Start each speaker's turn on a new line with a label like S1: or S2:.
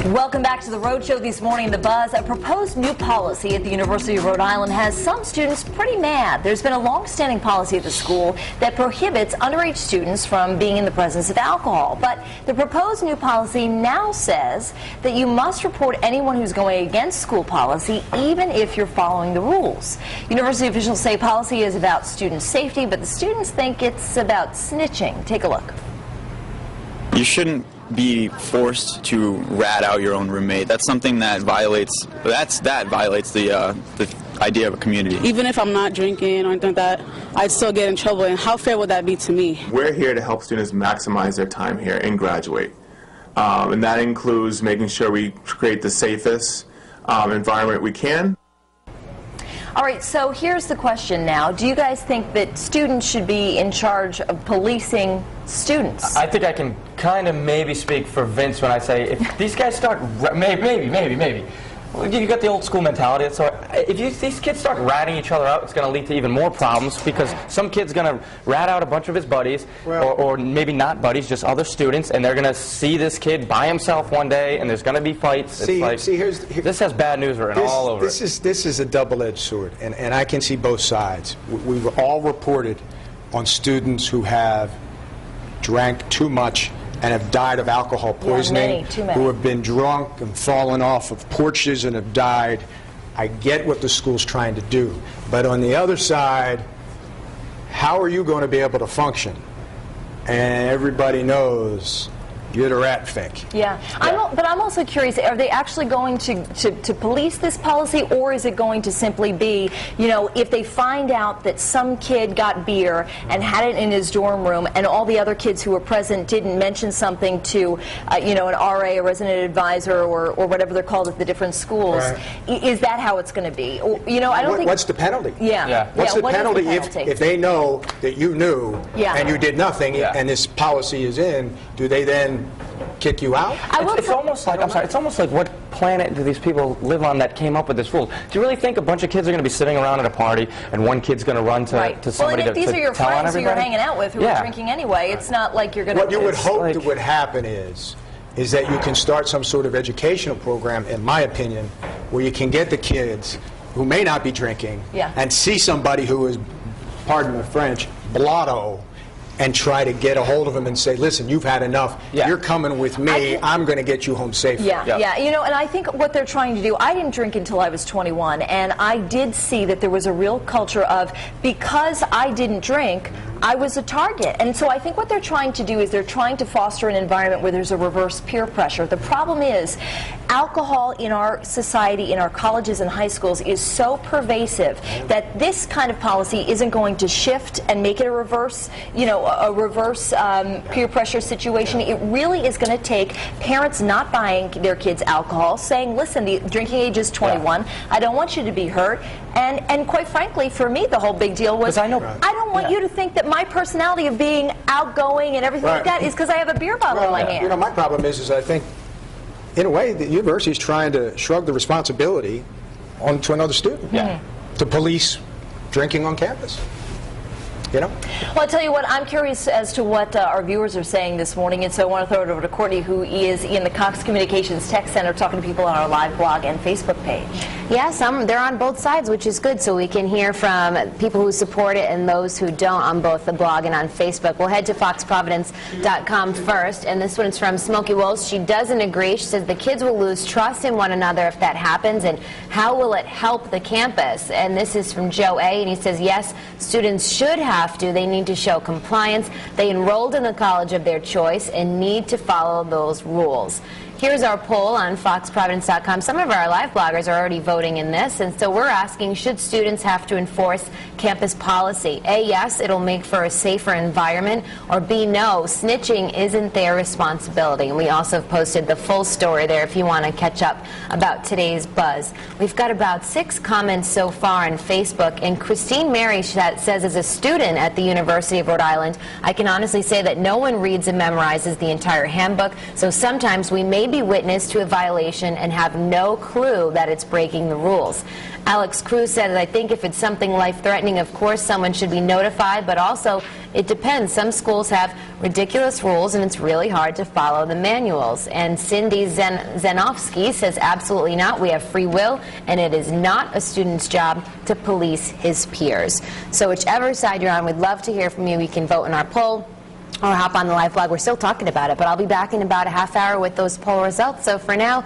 S1: Welcome back to the Road Show this morning. The Buzz, a proposed new policy at the University of Rhode Island has some students pretty mad. There's been a long-standing policy at the school that prohibits underage students from being in the presence of alcohol. But the proposed new policy now says that you must report anyone who's going against school policy, even if you're following the rules. University officials say policy is about student safety, but the students think it's about snitching. Take a look.
S2: You shouldn't be forced to rat out your own roommate. That's something that violates the idea of a community.
S3: Even if I'm not drinking or anything like that, I'd still get in trouble, and how fair would that be to me?
S4: We're here to help students maximize their time here and graduate. And that includes making sure we create the safest environment we can.
S1: All right, so here's the question now. Do you guys think that students should be in charge of policing students?
S5: I think I can kind of maybe speak for Vince when I say if these guys start, maybe. Well, you got the old school mentality. So if these kids start ratting each other out, it's going to lead to even more problems because some kid's going to rat out a bunch of his buddies, or maybe not buddies, just other students, and they're going to see this kid by himself one day, and there's going to be fights. This has bad news written all over it.
S6: This is a double-edged sword, and I can see both sides. We've all reported on students who have drank too much and have died of alcohol poisoning,
S1: too many.
S6: who have been drunk and fallen off of porches and have died. I get what the school's trying to do. But on the other side, how are you going to be able to function? And everybody knows you're the rat fink.
S1: Yeah. But I'm also curious, are they actually going to police this policy, or is it going to simply be, you know, if they find out that some kid got beer and had it in his dorm room and all the other kids who were present didn't mention something to, you know, an RA, a resident advisor, or whatever they're called at the different schools, is that how it's going to be? Or, you know, I don't think...
S6: What's the penalty?
S1: What's
S6: the penalty if they know that you knew and you did nothing and this policy is in, do they then kick you out?
S5: It's almost like, it's almost like what planet do these people live on that came up with this rule? Do you really think a bunch of kids are going to be sitting around at a party and one kid's going to run to somebody
S1: well, and if these are your friends who you're hanging out with who are drinking anyway, it's not like you're going to...
S6: What you would hope that would happen is that you can start some sort of educational program, in my opinion, where you can get the kids who may not be drinking and see somebody who is, pardon the French, blotto, and try to get a hold of them and say, listen, you've had enough. You're coming with me. I'm going to get you home safely.
S1: Yeah. You know, and I think what they're trying to do, I didn't drink until I was 21, and I did see that there was a real culture of, because I didn't drink, I was a target. And so I think what they're trying to do is they're trying to foster an environment where there's a reverse peer pressure. The problem is alcohol in our society, in our colleges and high schools, is so pervasive that this kind of policy isn't going to shift and make it a reverse, you know, a reverse peer pressure situation. It really is going to take parents not buying their kids alcohol, saying, listen, the drinking age is 21. I don't want you to be hurt. And quite frankly, for me, the whole big deal was, I don't want you to think that my personality of being outgoing and everything like that is because I have a beer bottle in my hand.
S6: You know, my problem is I think, in a way, the university is trying to shrug the responsibility onto another student to police drinking on campus. You know?
S1: Well, I'll tell you what, I'm curious as to what our viewers are saying this morning, and so I want to throw it over to Courtney, who is in the Cox Communications Tech Center talking to people on our live blog and Facebook page.
S7: Yes, they're on both sides, which is good, so we can hear from people who support it and those who don't on both the blog and on Facebook. We'll head to foxprovidence.com first, and this one's from Smokey Wolves. She doesn't agree. She says the kids will lose trust in one another if that happens, and how will it help the campus? And this is from Joe A., and he says, yes, students should have to. They need to show compliance. They enrolled in the college of their choice and need to follow those rules. Here's our poll on foxprovidence.com. Some of our live bloggers are already voting in this, and so we're asking, should students have to enforce campus policy? A, yes, it'll make for a safer environment, or B, no, snitching isn't their responsibility. And we also have posted the full story there if you want to catch up about today's buzz. We've got about 6 comments so far on Facebook, and Christine Mary says, as a student at the University of Rhode Island, I can honestly say that no one reads and memorizes the entire handbook, so sometimes we may be witness to a violation and have no clue that it's breaking the rules. Alex Cruz said, I think if it's something life-threatening, assuming, of course, someone should be notified, but also it depends. Some schools have ridiculous rules, and it's really hard to follow the manuals. And Cindy Zenovsky says absolutely not. We have free will, and it is not a student's job to police his peers. So whichever side you're on, we'd love to hear from you. You can vote in our poll or hop on the live blog. We're still talking about it, but I'll be back in about a half hour with those poll results. So for now,